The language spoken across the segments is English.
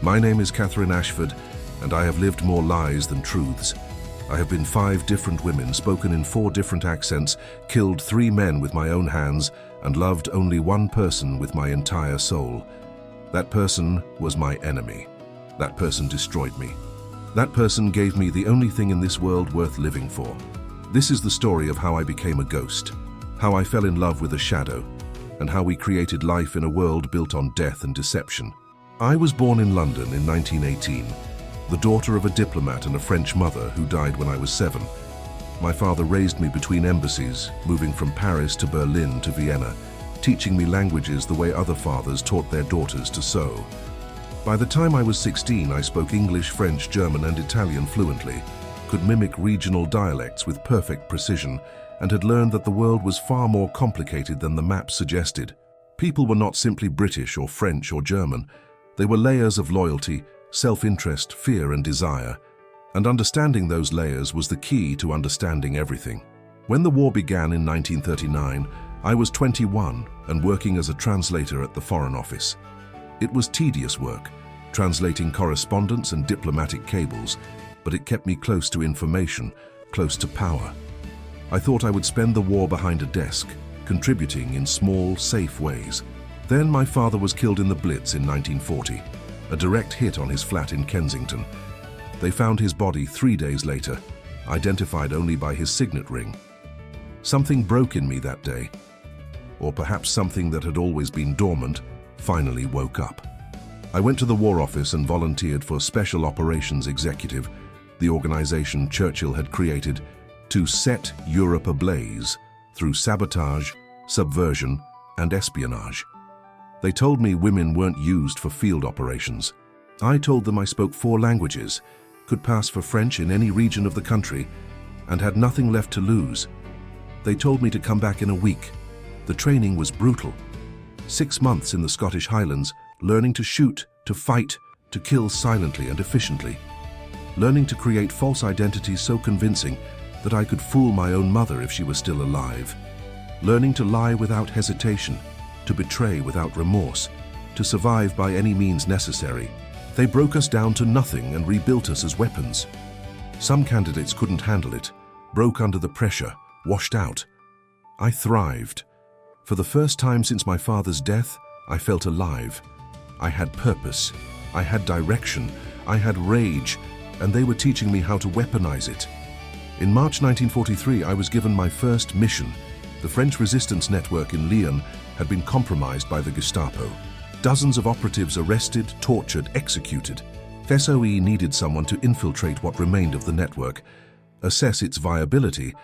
My name is Catherine Ashford, and I have lived more lies than truths. I have been 5 different women, spoken in 4 different accents, killed 3 men with my own hands, and loved only one person with my entire soul. That person was my enemy. That person destroyed me. That person gave me the only thing in this world worth living for. This is the story of how I became a ghost, how I fell in love with a shadow, and how we created life in a world built on death and deception. I was born in London in 1918, the daughter of a diplomat and a French mother who died when I was 7. My father raised me between embassies, moving from Paris to Berlin to Vienna, teaching me languages the way other fathers taught their daughters to sew. By the time I was 16, I spoke English, French, German, and Italian fluently, could mimic regional dialects with perfect precision, and had learned that the world was far more complicated than the map suggested. People were not simply British or French or German. They were layers of loyalty, self-interest, fear, and desire. And understanding those layers was the key to understanding everything. When the war began in 1939, I was 21 and working as a translator at the Foreign Office. It was tedious work, translating correspondence and diplomatic cables, but it kept me close to information, close to power. I thought I would spend the war behind a desk, contributing in small, safe ways. Then my father was killed in the Blitz in 1940, a direct hit on his flat in Kensington. They found his body 3 days later, identified only by his signet ring. Something broke in me that day, or perhaps something that had always been dormant finally woke up. I went to the War Office and volunteered for Special Operations Executive, the organization Churchill had created to set Europe ablaze through sabotage, subversion, and espionage. They told me women weren't used for field operations. I told them I spoke 4 languages, could pass for French in any region of the country, and had nothing left to lose. They told me to come back in a week. The training was brutal. 6 months in the Scottish Highlands, learning to shoot, to fight, to kill silently and efficiently. Learning to create false identities so convincing that I could fool my own mother if she was still alive. Learning to lie without hesitation, to betray without remorse, to survive by any means necessary. They broke us down to nothing and rebuilt us as weapons. Some candidates couldn't handle it, broke under the pressure, washed out. I thrived. For the first time since my father's death, I felt alive. I had purpose, I had direction, I had rage, and they were teaching me how to weaponize it. In March 1943, I was given my first mission. The French resistance network in Lyon had been compromised by the Gestapo. Dozens of operatives arrested, tortured, executed. SOE needed someone to infiltrate what remained of the network, assess its viability,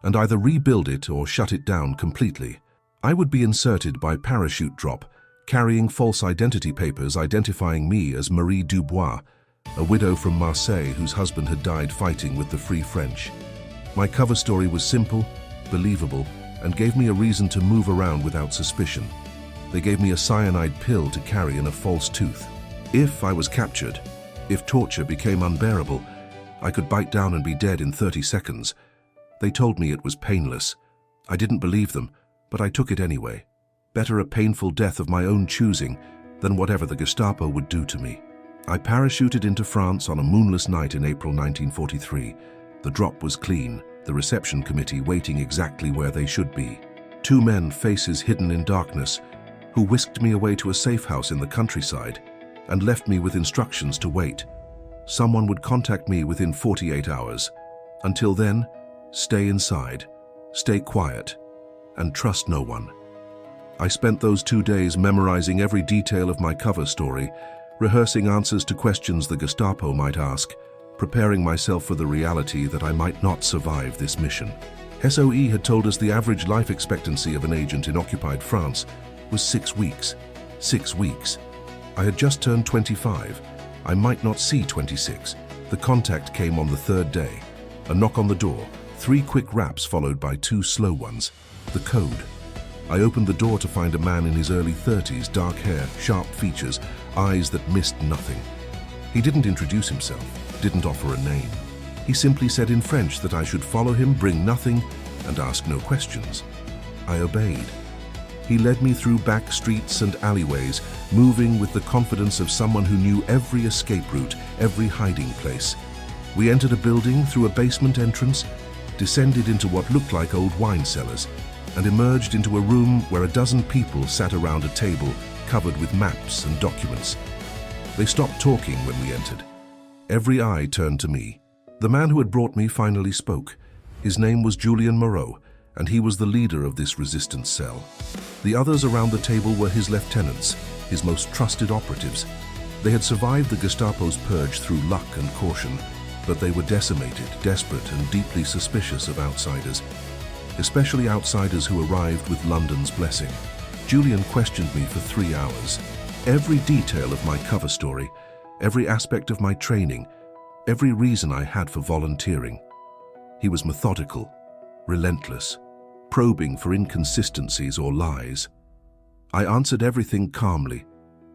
and either rebuild it or shut it down completely. I would be inserted by parachute drop, carrying false identity papers identifying me as Marie Dubois, a widow from Marseille whose husband had died fighting with the Free French. My cover story was simple, believable, and gave me a reason to move around without suspicion. They gave me a cyanide pill to carry in a false tooth. If I was captured, if torture became unbearable, I could bite down and be dead in 30 seconds. They told me it was painless. I didn't believe them, but I took it anyway. Better a painful death of my own choosing than whatever the Gestapo would do to me. I parachuted into France on a moonless night in April 1943. The drop was clean, the reception committee waiting exactly where they should be. 2 men, faces hidden in darkness, who whisked me away to a safe house in the countryside and left me with instructions to wait. Someone would contact me within 48 hours. Until then, stay inside, stay quiet, and trust no one. I spent those 2 days memorizing every detail of my cover story, rehearsing answers to questions the Gestapo might ask, preparing myself for the reality that I might not survive this mission. SOE had told us the average life expectancy of an agent in occupied France was 6 weeks. 6 weeks. I had just turned 25. I might not see 26. The contact came on the 3rd day. A knock on the door, 3 quick raps followed by 2 slow ones. The code. I opened the door to find a man in his early 30s, dark hair, sharp features, eyes that missed nothing. He didn't introduce himself, didn't offer a name. He simply said in French that I should follow him, bring nothing, and ask no questions. I obeyed. He led me through back streets and alleyways, moving with the confidence of someone who knew every escape route, every hiding place. We entered a building through a basement entrance, descended into what looked like old wine cellars, and emerged into a room where a dozen people sat around a table covered with maps and documents. They stopped talking when we entered. Every eye turned to me. The man who had brought me finally spoke. His name was Julian Moreau, and he was the leader of this resistance cell. The others around the table were his lieutenants, his most trusted operatives. They had survived the Gestapo's purge through luck and caution, but they were decimated, desperate, and deeply suspicious of outsiders, especially outsiders who arrived with London's blessing. Julian questioned me for 3 hours. Every detail of my cover story, every aspect of my training, every reason I had for volunteering. He was methodical, relentless, probing for inconsistencies or lies. I answered everything calmly,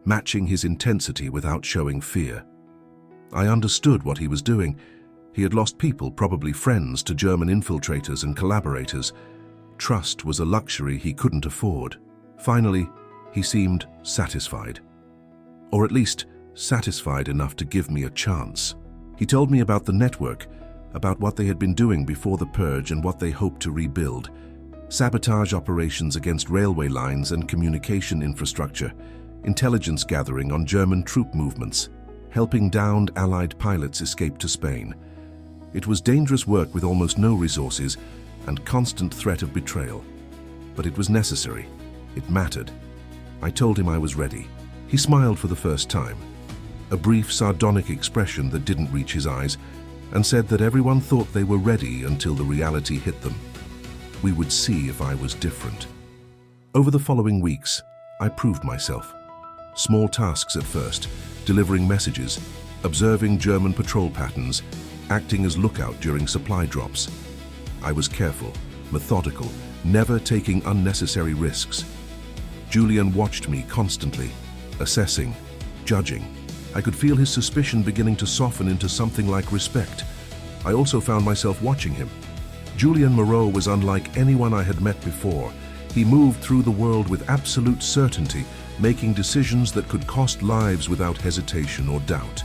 matching his intensity without showing fear. I understood what he was doing. He had lost people, probably friends, to German infiltrators and collaborators. Trust was a luxury he couldn't afford. Finally, he seemed satisfied. Or at least, satisfied enough to give me a chance. He told me about the network, about what they had been doing before the purge and what they hoped to rebuild. Sabotage operations against railway lines and communication infrastructure, intelligence gathering on German troop movements, helping downed Allied pilots escape to Spain. It was dangerous work with almost no resources and constant threat of betrayal. But it was necessary. It mattered. I told him I was ready. He smiled for the first time, a brief sardonic expression that didn't reach his eyes, and said that everyone thought they were ready until the reality hit them. We would see if I was different. Over the following weeks, I proved myself. Small tasks at first, delivering messages, observing German patrol patterns, acting as lookout during supply drops. I was careful, methodical, never taking unnecessary risks. Julian watched me constantly, assessing, judging. I could feel his suspicion beginning to soften into something like respect. I also found myself watching him. Julian Moreau was unlike anyone I had met before. He moved through the world with absolute certainty, making decisions that could cost lives without hesitation or doubt.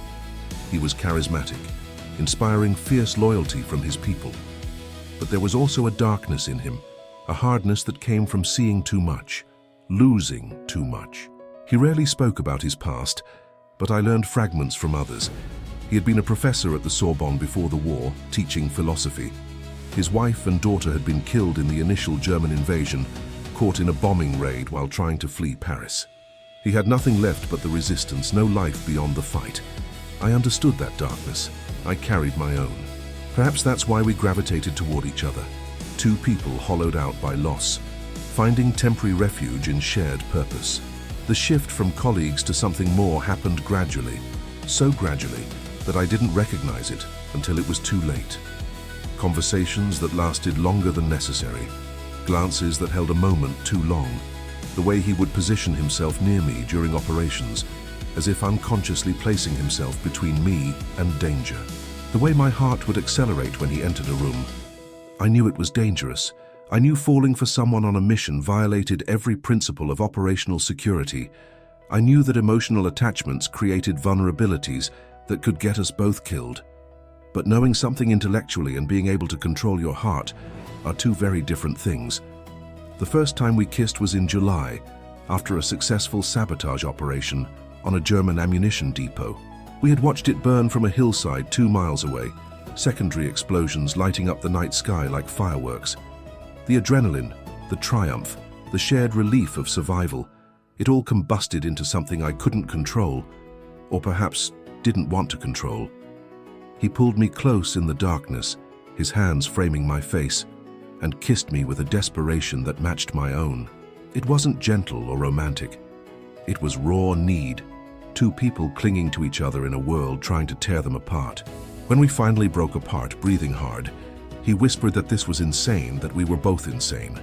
He was charismatic, inspiring fierce loyalty from his people. But there was also a darkness in him, a hardness that came from seeing too much, losing too much. He rarely spoke about his past, but I learned fragments from others. He had been a professor at the Sorbonne before the war, teaching philosophy. His wife and daughter had been killed in the initial German invasion, caught in a bombing raid while trying to flee Paris. He had nothing left but the resistance, no life beyond the fight. I understood that darkness. I carried my own. Perhaps that's why we gravitated toward each other. Two people hollowed out by loss, finding temporary refuge in shared purpose. The shift from colleagues to something more happened gradually, so gradually that I didn't recognize it until it was too late. Conversations that lasted longer than necessary, glances that held a moment too long, the way he would position himself near me during operations, as if unconsciously placing himself between me and danger. The way my heart would accelerate when he entered a room. I knew it was dangerous. I knew falling for someone on a mission violated every principle of operational security. I knew that emotional attachments created vulnerabilities that could get us both killed. But knowing something intellectually and being able to control your heart are two very different things. The first time we kissed was in July, after a successful sabotage operation on a German ammunition depot. We had watched it burn from a hillside 2 miles away, secondary explosions lighting up the night sky like fireworks. The adrenaline, the triumph, the shared relief of survival, it all combusted into something I couldn't control, or perhaps didn't want to control. He pulled me close in the darkness, his hands framing my face, and kissed me with a desperation that matched my own. It wasn't gentle or romantic. It was raw need, two people clinging to each other in a world trying to tear them apart. When we finally broke apart, breathing hard, he whispered that this was insane, that we were both insane.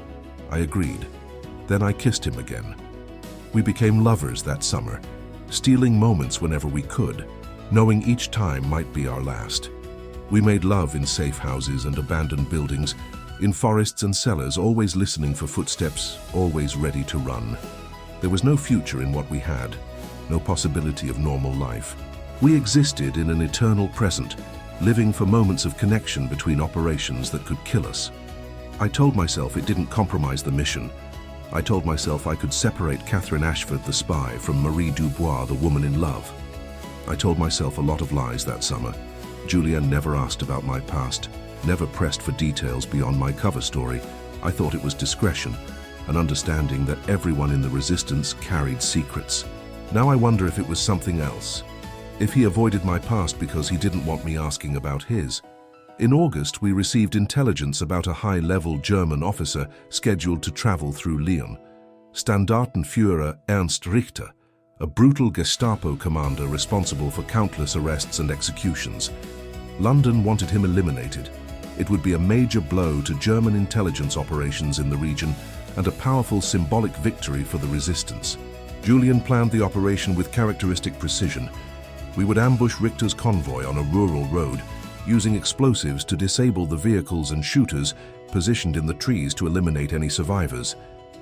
I agreed. Then I kissed him again. We became lovers that summer, stealing moments whenever we could, knowing each time might be our last. We made love in safe houses and abandoned buildings, In forests and cellars, always listening for footsteps, always ready to run. There was no future in what we had, no possibility of normal life. We existed in an eternal present, living for moments of connection between operations that could kill us. I told myself it didn't compromise the mission. I told myself I could separate Catherine Ashford, the spy, from Marie Dubois, the woman in love. I told myself a lot of lies that summer. Julian never asked about my past, never pressed for details beyond my cover story. I thought it was discretion, an understanding that everyone in the resistance carried secrets. Now I wonder if it was something else. If he avoided my past because he didn't want me asking about his. In August, we received intelligence about a high-level German officer scheduled to travel through Lyon. Standartenführer Ernst Richter, a brutal Gestapo commander responsible for countless arrests and executions. London wanted him eliminated. It would be a major blow to German intelligence operations in the region and a powerful symbolic victory for the resistance. Julian planned the operation with characteristic precision. We would ambush Richter's convoy on a rural road, using explosives to disable the vehicles and shooters positioned in the trees to eliminate any survivors.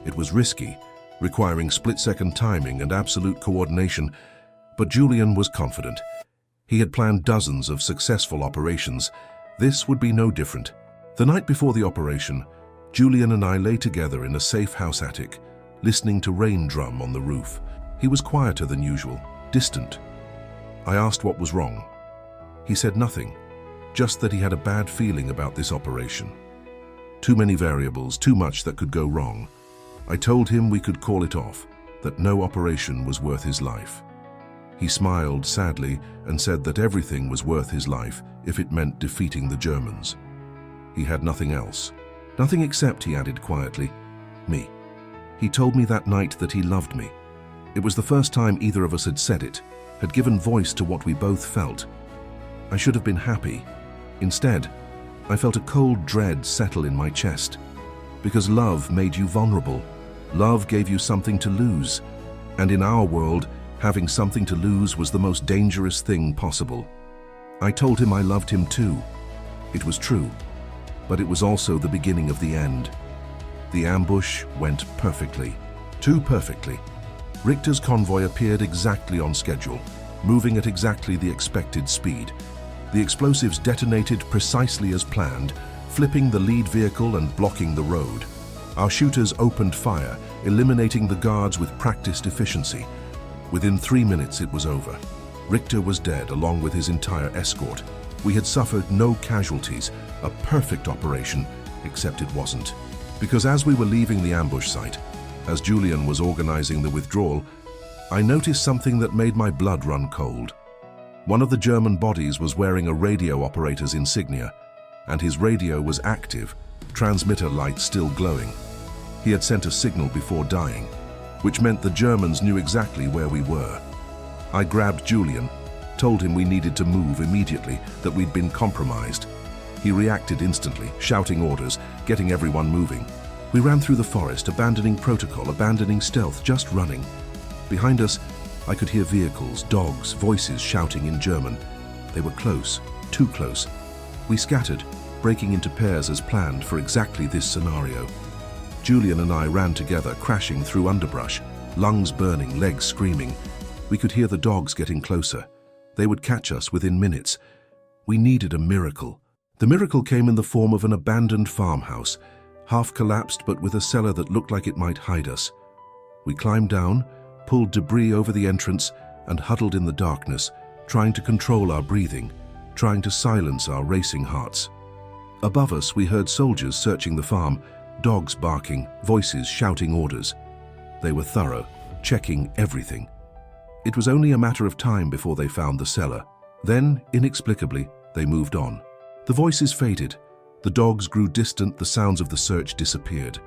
It was risky, requiring split-second timing and absolute coordination, but Julian was confident. He had planned dozens of successful operations. This would be no different. The night before the operation, Julian and I lay together in a safe house attic, listening to rain drum on the roof. He was quieter than usual, distant. I asked what was wrong. He said nothing, just that he had a bad feeling about this operation. Too many variables, too much that could go wrong. I told him we could call it off, that no operation was worth his life. He smiled sadly and said that everything was worth his life if it meant defeating the Germans. He had nothing else. Nothing except, he added quietly, me. He told me that night that he loved me. It was the first time either of us had said it, had given voice to what we both felt. I should have been happy. Instead, I felt a cold dread settle in my chest. Because love made you vulnerable. Love gave you something to lose. And in our world, having something to lose was the most dangerous thing possible. I told him I loved him too. It was true, but it was also the beginning of the end. The ambush went perfectly, too perfectly. Richter's convoy appeared exactly on schedule, moving at exactly the expected speed. The explosives detonated precisely as planned, flipping the lead vehicle and blocking the road. Our shooters opened fire, eliminating the guards with practiced efficiency. Within 3 minutes it was over. Richter was dead along with his entire escort. We had suffered no casualties, a perfect operation, except it wasn't. Because as we were leaving the ambush site, as Julian was organizing the withdrawal, I noticed something that made my blood run cold. One of the German bodies was wearing a radio operator's insignia, and his radio was active, transmitter light still glowing. He had sent a signal before dying, which meant the Germans knew exactly where we were. I grabbed Julian, told him we needed to move immediately, that we'd been compromised. He reacted instantly, shouting orders, getting everyone moving. We ran through the forest, abandoning protocol, abandoning stealth, just running. Behind us, I could hear vehicles, dogs, voices shouting in German. They were close, too close. We scattered, breaking into pairs as planned for exactly this scenario. Julian and I ran together, crashing through underbrush, lungs burning, legs screaming. We could hear the dogs getting closer. They would catch us within minutes. We needed a miracle. The miracle came in the form of an abandoned farmhouse, half collapsed but with a cellar that looked like it might hide us. We climbed down, pulled debris over the entrance, and huddled in the darkness, trying to control our breathing, trying to silence our racing hearts. Above us, we heard soldiers searching the farm, dogs barking, voices shouting orders. They were thorough, checking everything. It was only a matter of time before they found the cellar. Then, inexplicably, they moved on. The voices faded. The dogs grew distant, the sounds of the search disappeared.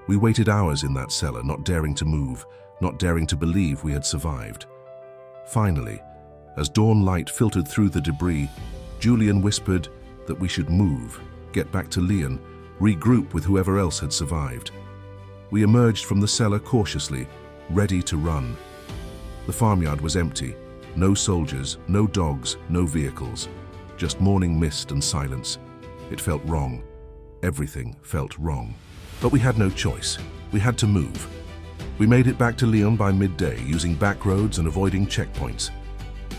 We waited hours in that cellar, not daring to move, not daring to believe we had survived. Finally, as dawn light filtered through the debris, Julian whispered that we should move, get back to Lyon, regroup with whoever else had survived. We emerged from the cellar cautiously, ready to run. The farmyard was empty. No soldiers, no dogs, no vehicles. Just morning mist and silence. It felt wrong. Everything felt wrong. But we had no choice. We had to move. We made it back to Lyon by midday, using back roads and avoiding checkpoints.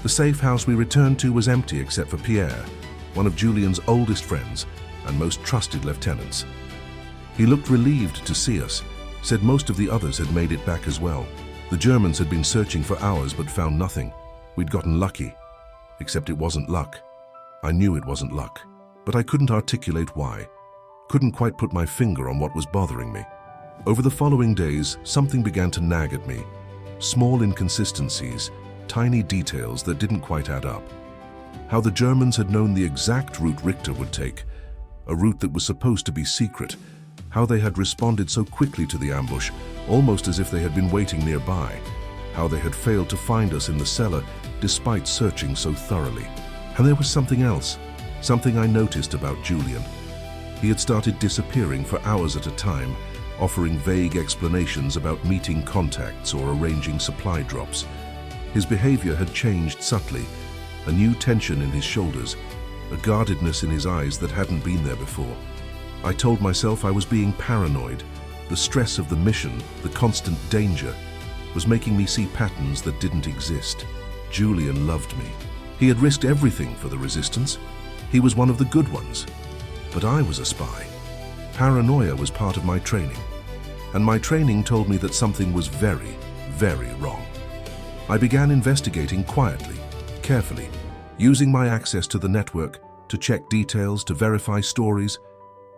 The safe house we returned to was empty except for Pierre, one of Julian's oldest friends and most trusted lieutenants. He looked relieved to see us, said most of the others had made it back as well. The Germans had been searching for hours but found nothing. We'd gotten lucky. Except it wasn't luck. I knew it wasn't luck, but I couldn't articulate why. Couldn't quite put my finger on what was bothering me. Over the following days, something began to nag at me. Small inconsistencies, tiny details that didn't quite add up. How the Germans had known the exact route Richter would take, a route that was supposed to be secret. How they had responded so quickly to the ambush, almost as if they had been waiting nearby. How they had failed to find us in the cellar, despite searching so thoroughly. And there was something else, something I noticed about Julian. He had started disappearing for hours at a time, offering vague explanations about meeting contacts or arranging supply drops. His behavior had changed subtly, a new tension in his shoulders, a guardedness in his eyes that hadn't been there before. I told myself I was being paranoid. The stress of the mission, the constant danger, was making me see patterns that didn't exist. Julian loved me. He had risked everything for the resistance. He was one of the good ones. But I was a spy. Paranoia was part of my training. And my training told me that something was very, very wrong. I began investigating quietly, carefully, using my access to the network to check details, to verify stories,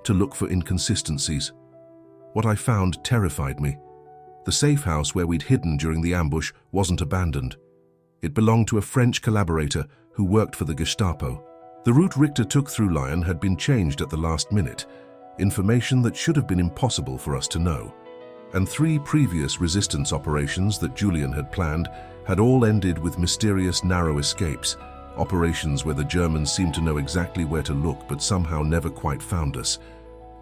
to look for inconsistencies. What I found terrified me. The safe house where we'd hidden during the ambush wasn't abandoned. It belonged to a French collaborator who worked for the Gestapo. The route Richter took through Lyon had been changed at the last minute, information that should have been impossible for us to know. And 3 previous resistance operations that Julian had planned had all ended with mysterious narrow escapes, operations where the Germans seemed to know exactly where to look but somehow never quite found us.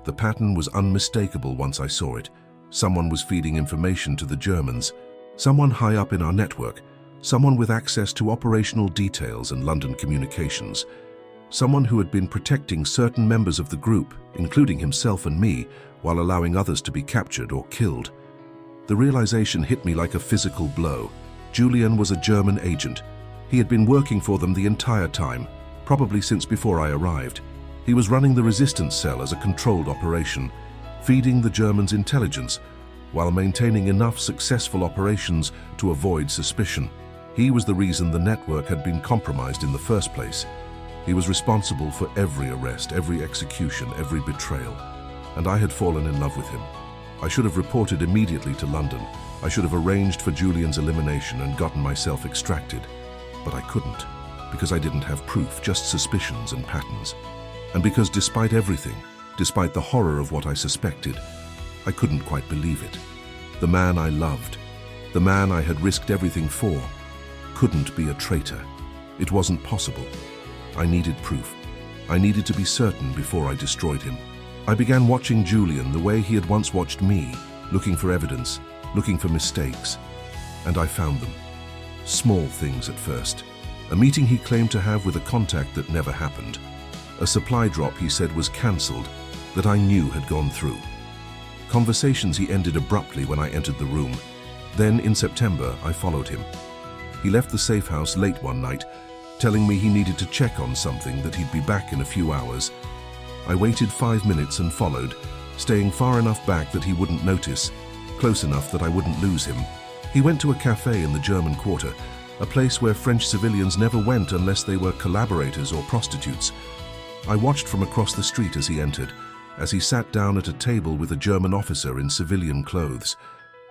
The pattern was unmistakable once I saw it. Someone was feeding information to the Germans, someone high up in our network, someone with access to operational details and London communications, someone who had been protecting certain members of the group, including himself and me, while allowing others to be captured or killed. The realization hit me like a physical blow. Julian was a German agent. He had been working for them the entire time, probably since before I arrived. He was running the resistance cell as a controlled operation, feeding the Germans intelligence, while maintaining enough successful operations to avoid suspicion. He was the reason the network had been compromised in the first place. He was responsible for every arrest, every execution, every betrayal. And I had fallen in love with him. I should have reported immediately to London. I should have arranged for Julian's elimination and gotten myself extracted. But I couldn't, because I didn't have proof, just suspicions and patterns. And because despite everything, despite the horror of what I suspected, I couldn't quite believe it. The man I loved, the man I had risked everything for, couldn't be a traitor. It wasn't possible. I needed proof. I needed to be certain before I destroyed him. I began watching Julian the way he had once watched me, looking for evidence, looking for mistakes. And I found them. Small things at first. A meeting he claimed to have with a contact that never happened. A supply drop he said was cancelled, that I knew had gone through. Conversations he ended abruptly when I entered the room. Then, in September, I followed him. He left the safe house late one night, telling me he needed to check on something, that he'd be back in a few hours. I waited 5 minutes and followed, staying far enough back that he wouldn't notice, close enough that I wouldn't lose him. He went to a cafe in the German Quarter, a place where French civilians never went unless they were collaborators or prostitutes. I watched from across the street as he entered, as he sat down at a table with a German officer in civilian clothes.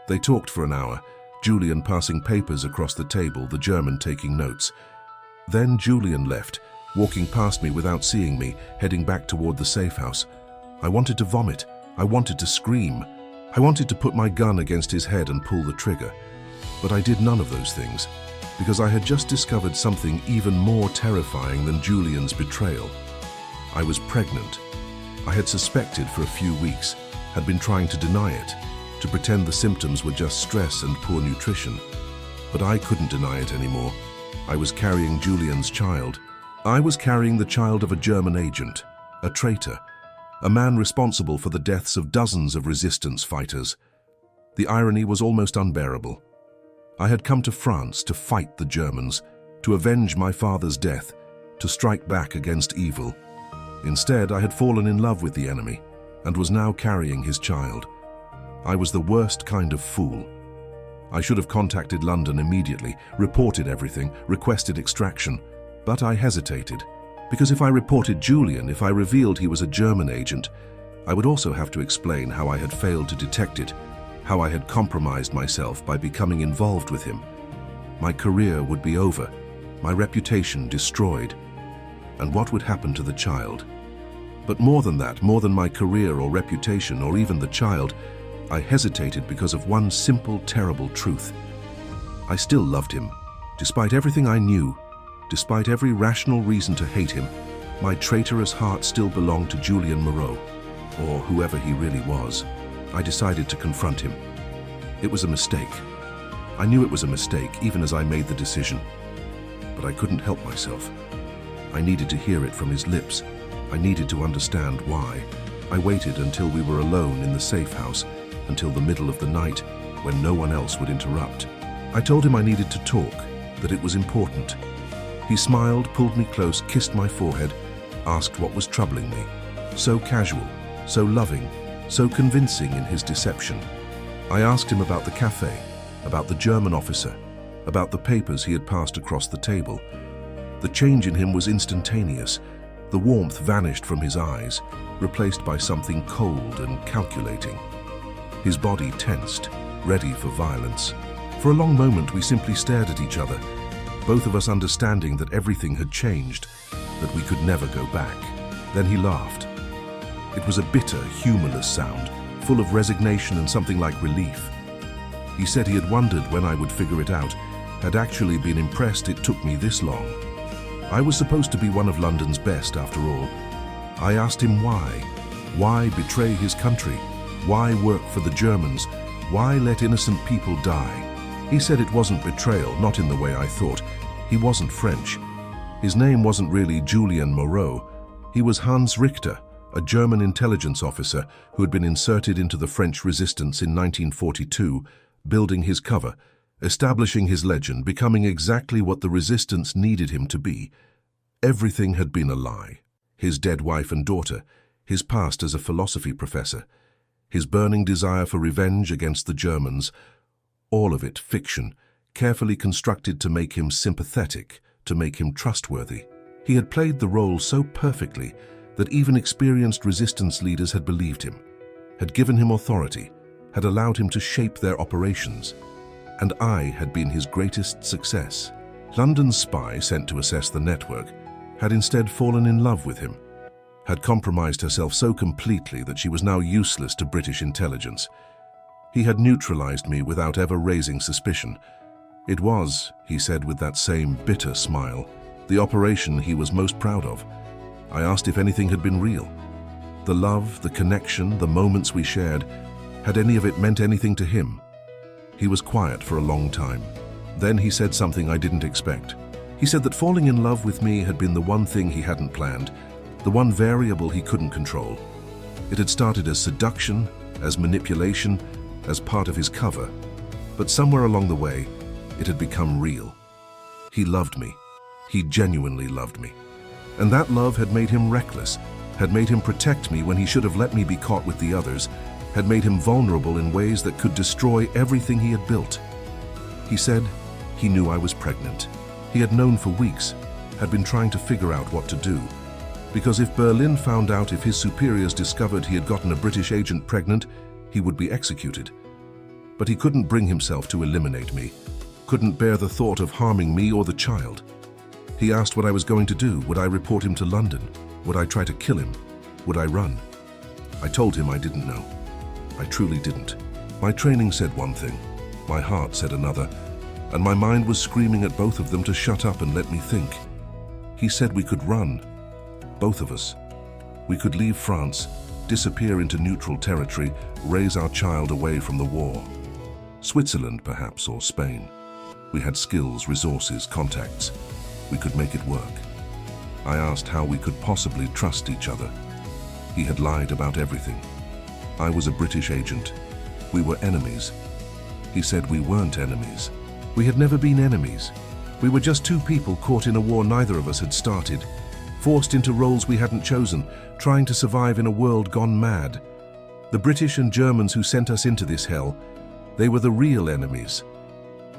They talked for an hour, Julian passing papers across the table, the German taking notes. Then Julian left, walking past me without seeing me, heading back toward the safe house. I wanted to vomit. I wanted to scream. I wanted to put my gun against his head and pull the trigger. But I did none of those things, because I had just discovered something even more terrifying than Julian's betrayal. I was pregnant. I had suspected for a few weeks, had been trying to deny it, to pretend the symptoms were just stress and poor nutrition. But I couldn't deny it anymore. I was carrying Julian's child. I was carrying the child of a German agent, a traitor, a man responsible for the deaths of dozens of resistance fighters. The irony was almost unbearable. I had come to France to fight the Germans, to avenge my father's death, to strike back against evil. Instead, I had fallen in love with the enemy and was now carrying his child. I was the worst kind of fool. I should have contacted London immediately, reported everything, requested extraction, but I hesitated. Because if I reported Julian, if I revealed he was a German agent, I would also have to explain how I had failed to detect it, how I had compromised myself by becoming involved with him. My career would be over, my reputation destroyed. And what would happen to the child? But more than that, more than my career or reputation or even the child, I hesitated because of one simple, terrible truth. I still loved him. Despite everything I knew, despite every rational reason to hate him, my traitorous heart still belonged to Julian Moreau, or whoever he really was. I decided to confront him. It was a mistake. I knew it was a mistake, even as I made the decision. But I couldn't help myself. I needed to hear it from his lips. I needed to understand why. I waited until we were alone in the safe house, until the middle of the night, when no one else would interrupt. I told him I needed to talk, that it was important. He smiled, pulled me close, kissed my forehead, asked what was troubling me. So casual, so loving, so convincing in his deception. I asked him about the cafe, about the German officer, about the papers he had passed across the table. The change in him was instantaneous. The warmth vanished from his eyes, replaced by something cold and calculating. His body tensed, ready for violence. For a long moment we simply stared at each other, both of us understanding that everything had changed, that we could never go back. Then he laughed. It was a bitter, humorless sound, full of resignation and something like relief. He said he had wondered when I would figure it out, had actually been impressed it took me this long. I was supposed to be one of London's best, after all. I asked him why. Why betray his country? Why work for the Germans? Why let innocent people die? He said it wasn't betrayal, not in the way I thought. He wasn't French. His name wasn't really Julian Moreau. He was Hans Richter, a German intelligence officer who had been inserted into the French resistance in 1942, building his cover, establishing his legend, becoming exactly what the resistance needed him to be. Everything had been a lie. His dead wife and daughter, his past as a philosophy professor, his burning desire for revenge against the Germans, all of it fiction, carefully constructed to make him sympathetic, to make him trustworthy. He had played the role so perfectly that even experienced resistance leaders had believed him, had given him authority, had allowed him to shape their operations. And I had been his greatest success. London's spy sent to assess the network had instead fallen in love with him, had compromised herself so completely that she was now useless to British intelligence. He had neutralized me without ever raising suspicion. It was, he said with that same bitter smile, the operation he was most proud of. I asked if anything had been real. The love, the connection, the moments we shared, had any of it meant anything to him? He was quiet for a long time. Then he said something I didn't expect. He said that falling in love with me had been the one thing he hadn't planned, the one variable he couldn't control. It had started as seduction, as manipulation, as part of his cover. But somewhere along the way, it had become real. He loved me. He genuinely loved me. And that love had made him reckless, had made him protect me when he should have let me be caught with the others, had made him vulnerable in ways that could destroy everything he had built. He said he knew I was pregnant. He had known for weeks, had been trying to figure out what to do. Because if Berlin found out, if his superiors discovered he had gotten a British agent pregnant, he would be executed. But he couldn't bring himself to eliminate me, couldn't bear the thought of harming me or the child. He asked what I was going to do. Would I report him to London? Would I try to kill him? Would I run? I told him I didn't know. I truly didn't. My training said one thing, my heart said another, and my mind was screaming at both of them to shut up and let me think. He said we could run, both of us. We could leave France, disappear into neutral territory, raise our child away from the war. Switzerland, perhaps, or Spain. We had skills, resources, contacts. We could make it work. I asked how we could possibly trust each other. He had lied about everything. I was a British agent. We were enemies. He said we weren't enemies. We had never been enemies. We were just two people caught in a war neither of us had started, forced into roles we hadn't chosen, trying to survive in a world gone mad. The British and Germans who sent us into this hell, they were the real enemies.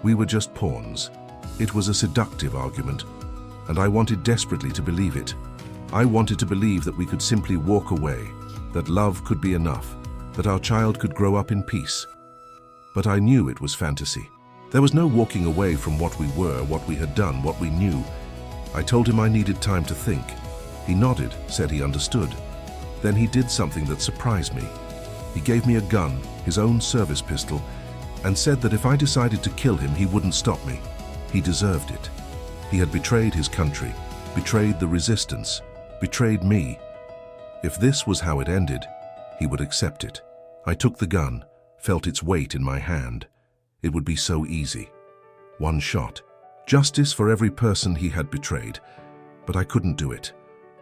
We were just pawns. It was a seductive argument, and I wanted desperately to believe it. I wanted to believe that we could simply walk away, that love could be enough, that our child could grow up in peace. But I knew it was fantasy. There was no walking away from what we were, what we had done, what we knew. I told him I needed time to think. He nodded, said he understood. Then he did something that surprised me. He gave me a gun, his own service pistol, and said that if I decided to kill him, he wouldn't stop me. He deserved it. He had betrayed his country, betrayed the resistance, betrayed me. If this was how it ended, he would accept it. I took the gun, felt its weight in my hand. It would be so easy. One shot. Justice for every person he had betrayed. But I couldn't do it.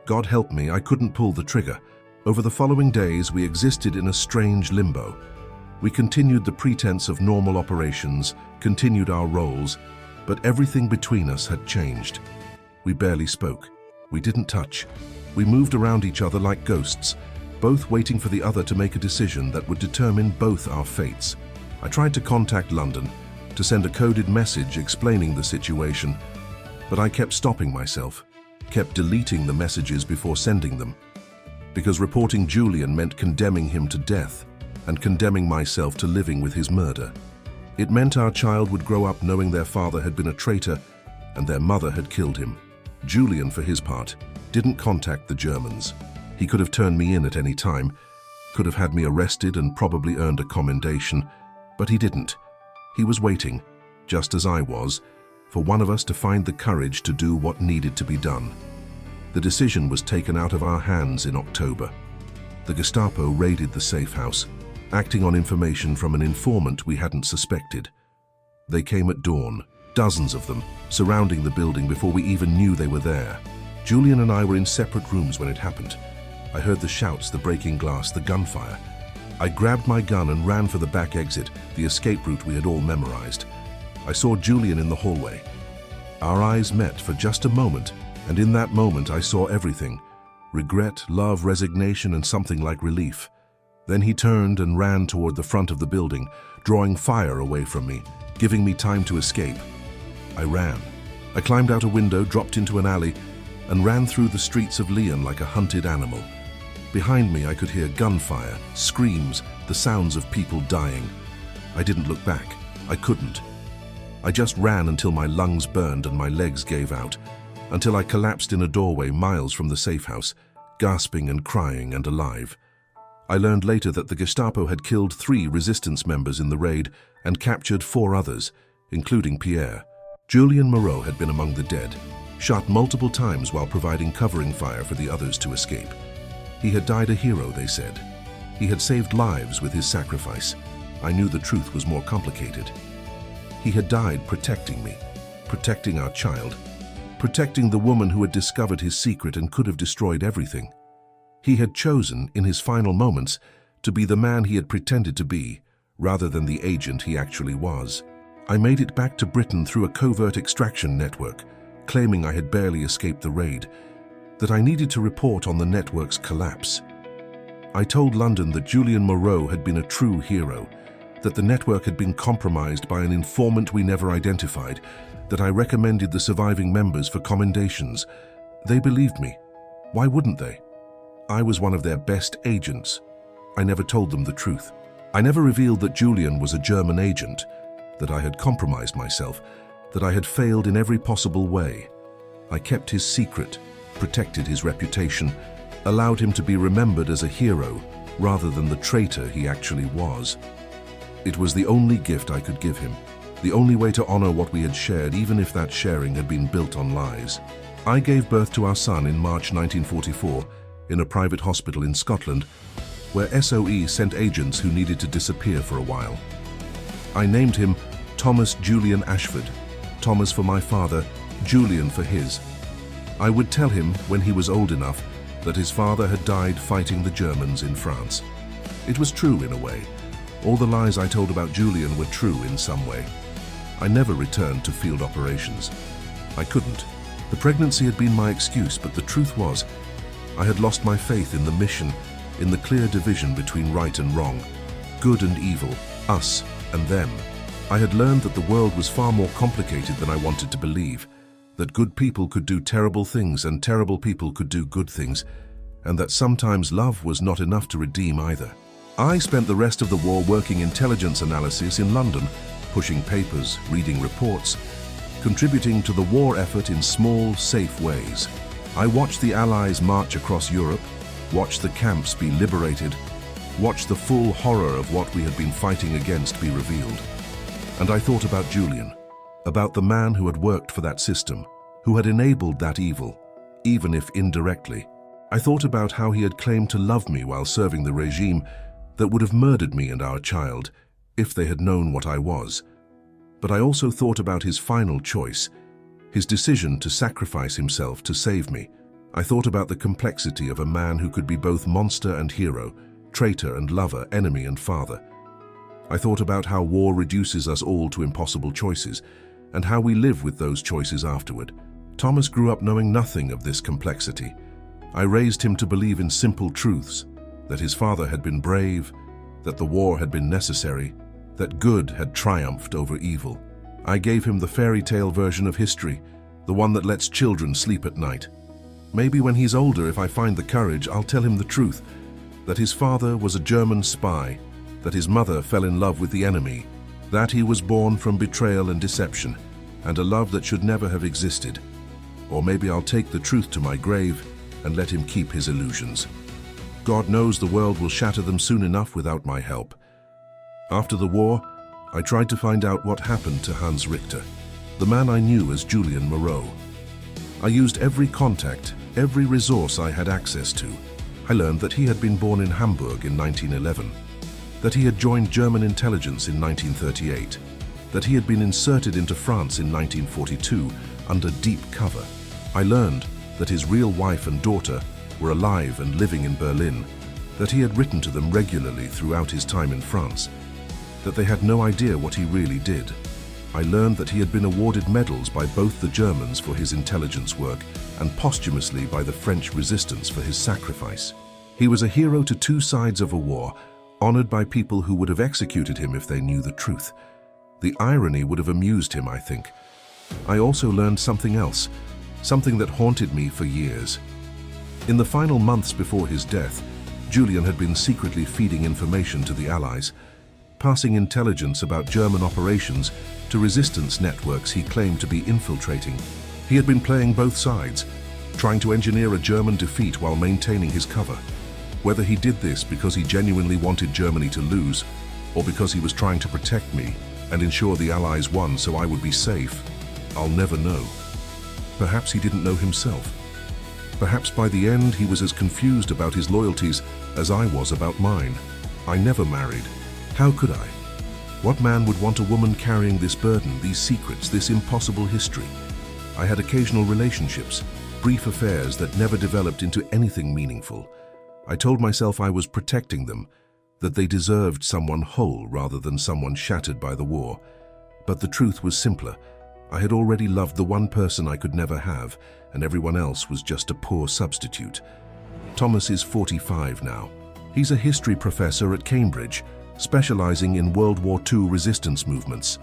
God help me, I couldn't pull the trigger. Over the following days, we existed in a strange limbo. We continued the pretense of normal operations, continued our roles, but everything between us had changed. We barely spoke. We didn't touch. We moved around each other like ghosts, both waiting for the other to make a decision that would determine both our fates. I tried to contact London, to send a coded message explaining the situation, but I kept stopping myself, kept deleting the messages before sending them, because reporting Julian meant condemning him to death and condemning myself to living with his murder. It meant our child would grow up knowing their father had been a traitor and their mother had killed him. Julian, for his part, didn't contact the Germans. He could have turned me in at any time, could have had me arrested and probably earned a commendation, but he didn't. He was waiting, just as I was, for one of us to find the courage to do what needed to be done. The decision was taken out of our hands in October. The Gestapo raided the safe house, acting on information from an informant we hadn't suspected. They came at dawn, dozens of them, surrounding the building before we even knew they were there. Julian and I were in separate rooms when it happened. I heard the shouts, the breaking glass, the gunfire. I grabbed my gun and ran for the back exit, the escape route we had all memorized. I saw Julian in the hallway. Our eyes met for just a moment, and in that moment I saw everything: regret, love, resignation, and something like relief. Then he turned and ran toward the front of the building, drawing fire away from me, giving me time to escape. I ran. I climbed out a window, dropped into an alley, and ran through the streets of Lyon like a hunted animal. Behind me I could hear gunfire, screams, the sounds of people dying. I didn't look back. I couldn't. I just ran until my lungs burned and my legs gave out, until I collapsed in a doorway miles from the safe house, gasping and crying and alive. I learned later that the Gestapo had killed 3 resistance members in the raid and captured 4 others, including Pierre. Julian Moreau had been among the dead, shot multiple times while providing covering fire for the others to escape. He had died a hero, they said. He had saved lives with his sacrifice. I knew the truth was more complicated. He had died protecting me, protecting our child, protecting the woman who had discovered his secret and could have destroyed everything. He had chosen, in his final moments, to be the man he had pretended to be, rather than the agent he actually was. I made it back to Britain through a covert extraction network, claiming I had barely escaped the raid, that I needed to report on the network's collapse. I told London that Julian Moreau had been a true hero, that the network had been compromised by an informant we never identified, that I recommended the surviving members for commendations. They believed me. Why wouldn't they? I was one of their best agents. I never told them the truth. I never revealed that Julian was a German agent, that I had compromised myself, that I had failed in every possible way. I kept his secret, protected his reputation, allowed him to be remembered as a hero rather than the traitor he actually was. It was the only gift I could give him, the only way to honor what we had shared, even if that sharing had been built on lies. I gave birth to our son in March 1944 in a private hospital in Scotland, where SOE sent agents who needed to disappear for a while. I named him Thomas Julian Ashford, Thomas for my father, Julian for his. I would tell him, when he was old enough, that his father had died fighting the Germans in France. It was true in a way. All the lies I told about Julian were true in some way. I never returned to field operations. I couldn't. The pregnancy had been my excuse, but the truth was, I had lost my faith in the mission, in the clear division between right and wrong, good and evil, us and them. I had learned that the world was far more complicated than I wanted to believe, that good people could do terrible things and terrible people could do good things, and that sometimes love was not enough to redeem either. I spent the rest of the war working intelligence analysis in London, pushing papers, reading reports, contributing to the war effort in small, safe ways. I watched the Allies march across Europe, watched the camps be liberated, watched the full horror of what we had been fighting against be revealed. And I thought about Julian, about the man who had worked for that system, who had enabled that evil, even if indirectly. I thought about how he had claimed to love me while serving the regime that would have murdered me and our child if they had known what I was. But I also thought about his final choice, his decision to sacrifice himself to save me. I thought about the complexity of a man who could be both monster and hero, traitor and lover, enemy and father. I thought about how war reduces us all to impossible choices, and how we live with those choices afterward. Thomas grew up knowing nothing of this complexity. I raised him to believe in simple truths, that his father had been brave, that the war had been necessary, that good had triumphed over evil. I gave him the fairy tale version of history, the one that lets children sleep at night. Maybe when he's older, if I find the courage, I'll tell him the truth, that his father was a German spy, that his mother fell in love with the enemy, that he was born from betrayal and deception, and a love that should never have existed. Or maybe I'll take the truth to my grave and let him keep his illusions. God knows the world will shatter them soon enough without my help. After the war, I tried to find out what happened to Hans Richter, the man I knew as Julian Moreau. I used every contact, every resource I had access to. I learned that he had been born in Hamburg in 1911, that he had joined German intelligence in 1938, that he had been inserted into France in 1942 under deep cover. I learned that his real wife and daughter were alive and living in Berlin, that he had written to them regularly throughout his time in France, that they had no idea what he really did. I learned that he had been awarded medals by both the Germans for his intelligence work and posthumously by the French resistance for his sacrifice. He was a hero to two sides of a war, honored by people who would have executed him if they knew the truth. The irony would have amused him, I think. I also learned something else, something that haunted me for years. In the final months before his death, Julian had been secretly feeding information to the Allies, passing intelligence about German operations to resistance networks he claimed to be infiltrating. He had been playing both sides, trying to engineer a German defeat while maintaining his cover. Whether he did this because he genuinely wanted Germany to lose, or because he was trying to protect me and ensure the Allies won so I would be safe, I'll never know. Perhaps he didn't know himself. Perhaps by the end he was as confused about his loyalties as I was about mine. I never married. How could I? What man would want a woman carrying this burden, these secrets, this impossible history? I had occasional relationships, brief affairs that never developed into anything meaningful. I told myself I was protecting them, that they deserved someone whole rather than someone shattered by the war. But the truth was simpler. I had already loved the one person I could never have, and everyone else was just a poor substitute. Thomas is 45 now. He's a history professor at Cambridge, specializing in World War II resistance movements.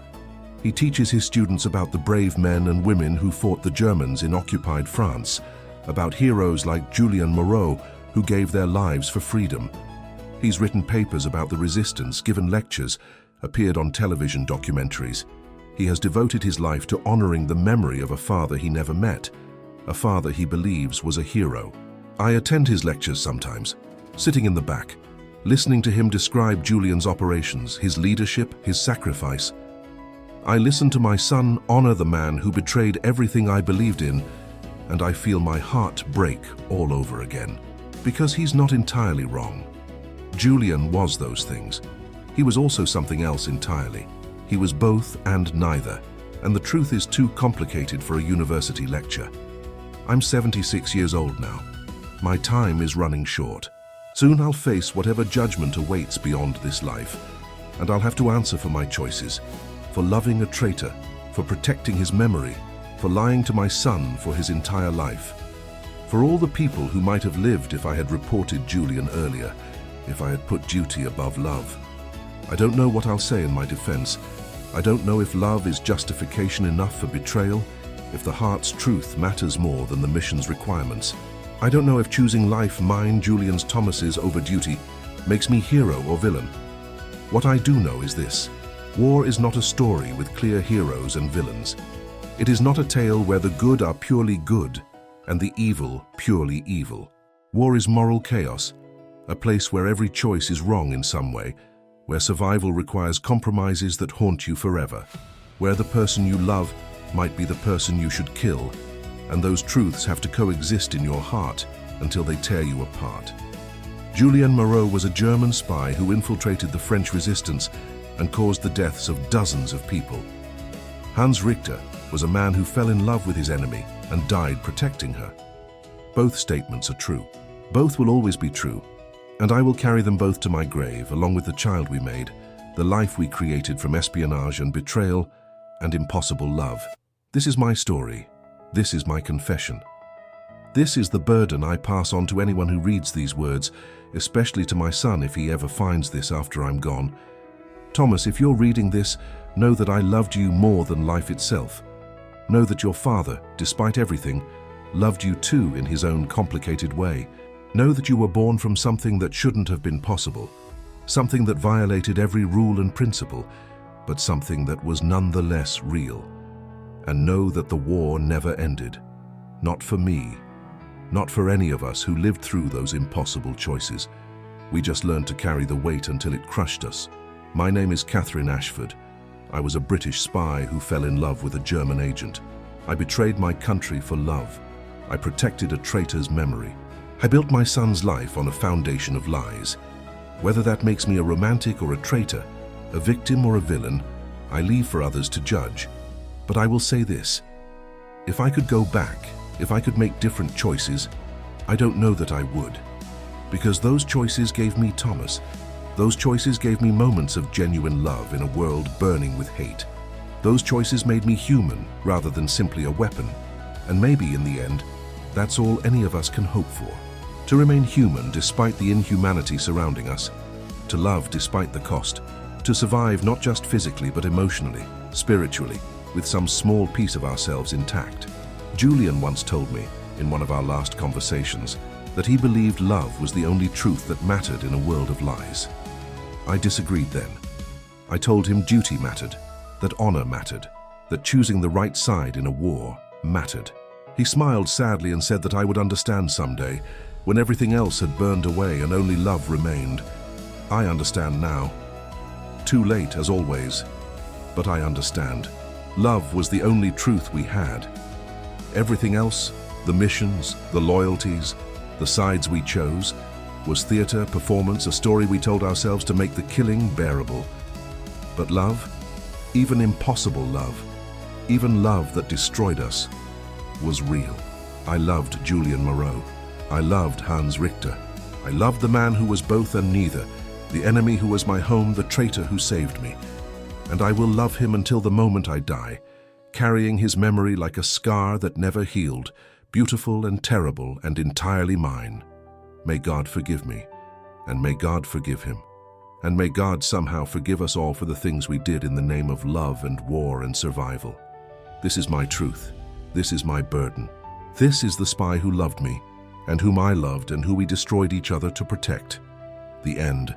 He teaches his students about the brave men and women who fought the Germans in occupied France, about heroes like Julian Moreau, who gave their lives for freedom. He's written papers about the resistance, given lectures, appeared on television documentaries. He has devoted his life to honoring the memory of a father he never met, a father he believes was a hero. I attend his lectures sometimes, sitting in the back, listening to him describe Julian's operations, his leadership, his sacrifice. I listen to my son honor the man who betrayed everything I believed in, and I feel my heart break all over again. Because he's not entirely wrong. Julian was those things. He was also something else entirely. He was both and neither, and the truth is too complicated for a university lecture. I'm 76 years old now. My time is running short. Soon I'll face whatever judgment awaits beyond this life, and I'll have to answer for my choices, for loving a traitor, for protecting his memory, for lying to my son for his entire life, for all the people who might have lived if I had reported Julian earlier, if I had put duty above love. I don't know what I'll say in my defense. I don't know if love is justification enough for betrayal, if the heart's truth matters more than the mission's requirements. I don't know if choosing life, mine, Julian's, Thomas's, over duty makes me hero or villain. What I do know is this: war is not a story with clear heroes and villains. It is not a tale where the good are purely good and the evil purely evil. War is moral chaos, a place where every choice is wrong in some way, where survival requires compromises that haunt you forever, where the person you love might be the person you should kill, and those truths have to coexist in your heart until they tear you apart. Julian Moreau was a German spy who infiltrated the French resistance and caused the deaths of dozens of people. Hans Richter was a man who fell in love with his enemy and died protecting her. Both statements are true. Both will always be true, and I will carry them both to my grave, along with the child we made, the life we created from espionage and betrayal and impossible love. This is my story. This is my confession. This is the burden I pass on to anyone who reads these words, especially to my son if he ever finds this after I'm gone. Thomas, if you're reading this, know that I loved you more than life itself. Know that your father, despite everything, loved you too in his own complicated way. Know that you were born from something that shouldn't have been possible, something that violated every rule and principle, but something that was nonetheless real. And know that the war never ended. Not for me, not for any of us who lived through those impossible choices. We just learned to carry the weight until it crushed us. My name is Catherine Ashford. I was a British spy who fell in love with a German agent. I betrayed my country for love. I protected a traitor's memory. I built my son's life on a foundation of lies. Whether that makes me a romantic or a traitor, a victim or a villain, I leave for others to judge. But I will say this: if I could go back, if I could make different choices, I don't know that I would. Because those choices gave me Thomas. Those choices gave me moments of genuine love in a world burning with hate. Those choices made me human rather than simply a weapon. And maybe in the end, that's all any of us can hope for. To remain human despite the inhumanity surrounding us. To love despite the cost. To survive not just physically but emotionally, spiritually, with some small piece of ourselves intact. Julian once told me, in one of our last conversations, that he believed love was the only truth that mattered in a world of lies. I disagreed then. I told him duty mattered, that honor mattered, that choosing the right side in a war mattered. He smiled sadly and said that I would understand someday, when everything else had burned away and only love remained. I understand now. Too late, as always, but I understand. Love was the only truth we had. Everything else, the missions, the loyalties, the sides we chose, was theater, performance, a story we told ourselves to make the killing bearable. But love, even impossible love, even love that destroyed us, was real. I loved Julian Moreau. I loved Hans Richter. I loved the man who was both and neither, the enemy who was my home, the traitor who saved me. And I will love him until the moment I die, carrying his memory like a scar that never healed, beautiful and terrible and entirely mine. May God forgive me, and may God forgive him. And may God somehow forgive us all for the things we did in the name of love and war and survival. This is my truth. This is my burden. This is the spy who loved me, and whom I loved and who we destroyed each other to protect. The end.